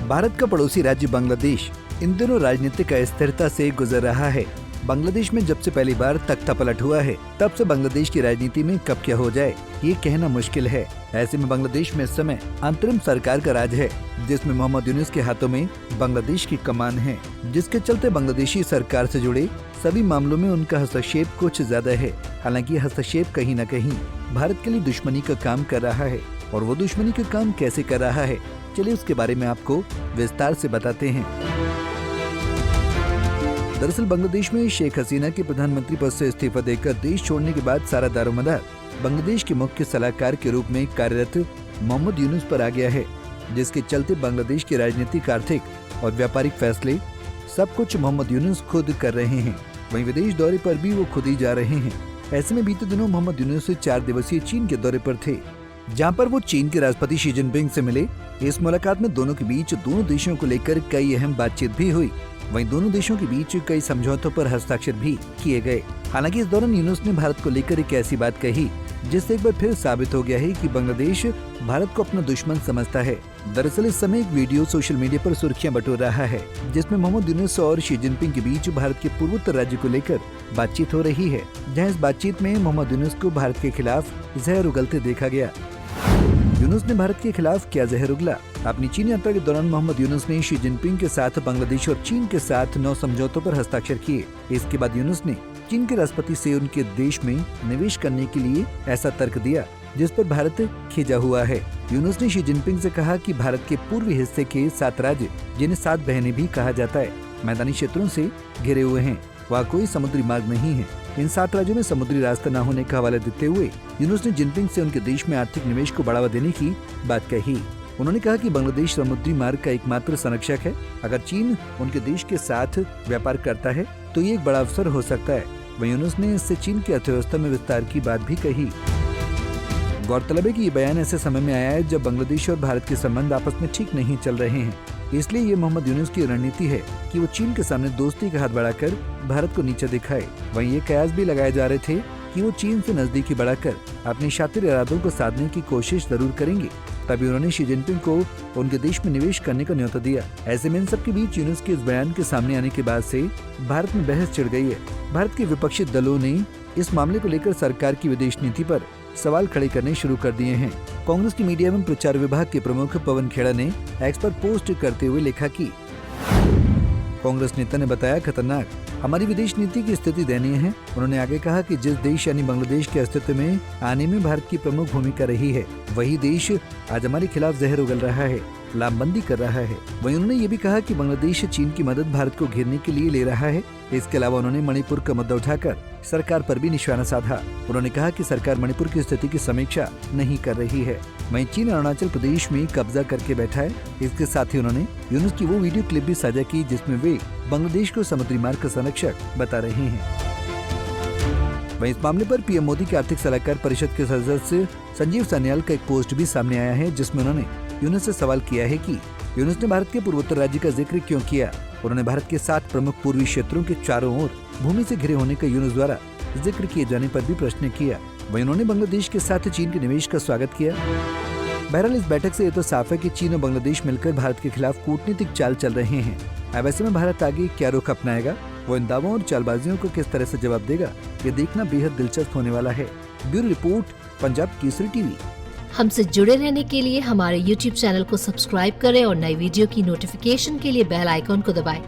भारत का पड़ोसी राज्य बांग्लादेश इन दिनों राजनीतिक अस्थिरता से गुजर रहा है। बांग्लादेश में जब से पहली बार तख्ता पलट हुआ है, तब से बांग्लादेश की राजनीति में कब क्या हो जाए ये कहना मुश्किल है। ऐसे में बांग्लादेश में इस समय अंतरिम सरकार का राज है, जिसमें मोहम्मद यूनुस के हाथों में बांग्लादेश की कमान है, जिसके चलते बांग्लादेशी सरकार से जुड़े सभी मामलों में उनका हस्तक्षेप कुछ ज्यादा है। हालांकि हस्तक्षेप कहीं न कहीं भारत के लिए दुश्मनी का काम कर रहा है, और वो दुश्मनी का काम कैसे कर रहा है, चलिए उसके बारे में आपको विस्तार से बताते हैं। दरअसल बांग्लादेश में शेख हसीना के प्रधानमंत्री पद से इस्तीफा देकर देश छोड़ने के बाद सारा दारोमदार बांग्लादेश के मुख्य सलाहकार के रूप में कार्यरत मोहम्मद यूनुस पर आ गया है, जिसके चलते बांग्लादेश के राजनीतिक, आर्थिक और व्यापारिक फैसले सब कुछ मोहम्मद यूनुस खुद कर रहे हैं। वहीं विदेश दौरे पर भी वो खुद ही जा रहे हैं। ऐसे में बीते दिनों मोहम्मद यूनुस 4 दिवसीय चीन के दौरे पर थे, जहां पर वो चीन के राष्ट्रपति शी जिनपिंग से मिले। इस मुलाकात में दोनों के बीच दोनों देशों को लेकर कई अहम बातचीत भी हुई। वहीं दोनों देशों के बीच कई समझौतों पर हस्ताक्षर भी किए गए। हालांकि इस दौरान यूनुस ने भारत को लेकर एक ऐसी बात कही जिससे एक बार फिर साबित हो गया है कि बांग्लादेश भारत को अपना दुश्मन समझता है। दरअसल इस समय एक वीडियो सोशल मीडिया पर सुर्खियां बटोर रहा है, जिसमें मोहम्मद यूनुस और शी जिनपिंग के बीच भारत के पूर्वोत्तर राज्य को लेकर बातचीत हो रही है, जहां इस बातचीत में मोहम्मद यूनुस को भारत के खिलाफ जहर उगलते देखा गया। यूनुस ने भारत के खिलाफ क्या जहर उगला? अपनी चीन यात्रा के दौरान मोहम्मद यूनुस ने शी जिनपिंग के साथ बांग्लादेश और चीन के साथ 9 समझौतों पर हस्ताक्षर किए। इसके बाद यूनुस ने चीन के राष्ट्रपति से उनके देश में निवेश करने के लिए ऐसा तर्क दिया, जिस पर भारत खिंचा हुआ है। यूनुस ने शी जिनपिंग से कहा कि भारत के पूर्वी हिस्से के 7 राज्य, जिन्हें 7 बहनें भी कहा जाता है, मैदानी क्षेत्रों से घिरे हुए हैं। वहाँ कोई समुद्री मार्ग नहीं है। इन 7 राज्यों में समुद्री रास्ता न होने का हवाला देते हुए यूनुस ने जिनपिंग से उनके देश में आर्थिक निवेश को बढ़ावा देने की बात कही। उन्होंने कहा कि बांग्लादेश समुद्री मार्ग का एकमात्र संरक्षक है। अगर चीन उनके देश के साथ व्यापार करता है तो ये एक बड़ा अवसर हो सकता है। वहीं यूनुस ने इससे चीन की अर्थव्यवस्था में विस्तार की बात भी कही। गौरतलब है कि ये बयान ऐसे समय में आया है जब बांग्लादेश और भारत के संबंध आपस में ठीक नहीं चल रहे हैं। इसलिए ये मोहम्मद यूनुस की रणनीति है कि वो चीन के सामने दोस्ती का हाथ बढ़ाकर भारत को नीचे दिखाए। वहीं ये कयास भी लगाए जा रहे थे कि वो चीन से नजदीकी बढ़ाकर अपने शातिर इरादों को साधने की कोशिश जरूर करेंगे। तभी उन्होंने शी जिनपिंग को उनके देश में निवेश करने का न्योता दिया। ऐसे में इन सब के बीच यूनुस के इस बयान के सामने आने के बाद से भारत में बहस छिड़ गई है। भारत के विपक्षी दलों ने इस मामले को लेकर सरकार की विदेश नीति पर सवाल खड़े करने शुरू कर दिए हैं। कांग्रेस की मीडिया एवं प्रचार विभाग के प्रमुख पवन खेड़ा ने एक्स पर पोस्ट करते हुए लिखा कि कांग्रेस नेता ने बताया, खतरनाक, हमारी विदेश नीति की स्थिति दयनीय है। उन्होंने आगे कहा कि जिस देश यानी बांग्लादेश के अस्तित्व में आने में भारत की प्रमुख भूमिका रही है, वही देश आज हमारे खिलाफ जहर उगल रहा है, लामबंदी कर रहा है। वहीं उन्होंने ये भी कहा कि बांग्लादेश चीन की मदद भारत को घेरने के लिए ले रहा है। इसके अलावा उन्होंने मणिपुर का मुद्दा उठाकर सरकार पर भी निशाना साधा। उन्होंने कहा कि सरकार मणिपुर की स्थिति की समीक्षा नहीं कर रही है। वहीं चीन अरुणाचल प्रदेश में कब्जा करके बैठा है। इसके साथ ही उन्होंने यूनुस की वो वीडियो क्लिप भी साझा की जिसमें वे बांग्लादेश को समुद्री मार्ग का संरक्षक बता रहे हैं। वहीं इस मामले पर पीएम मोदी के आर्थिक सलाहकार परिषद के सदस्य संजीव सान्याल का एक पोस्ट भी सामने आया है, जिसमें उन्होंने यूनुस से सवाल किया है कि यूनुस ने भारत के पूर्वोत्तर राज्य का जिक्र क्यों किया। उन्होंने भारत के 7 प्रमुख पूर्वी क्षेत्रों के चारों ओर भूमि से घिरे होने का यूनुस द्वारा जिक्र किए जाने पर भी प्रश्न किया। वहीं उन्होंने बांग्लादेश के साथ चीन के निवेश का स्वागत किया। बहरहाल इस बैठक से ये तो साफ है कि चीन और बांग्लादेश मिलकर भारत के खिलाफ कूटनीतिक चाल चल रहे हैं। अब ऐसे में भारत आगे क्या रुख अपनाएगा, वो इन दावों और चालबाजियों को किस तरह से जवाब देगा, ये देखना बेहद दिलचस्प होने वाला है। Bureau report, Punjab Kesari TV. हमसे जुड़े रहने के लिए हमारे YouTube चैनल को सब्सक्राइब करें और नई वीडियो की नोटिफिकेशन के लिए बेल आइकॉन को दबाएं।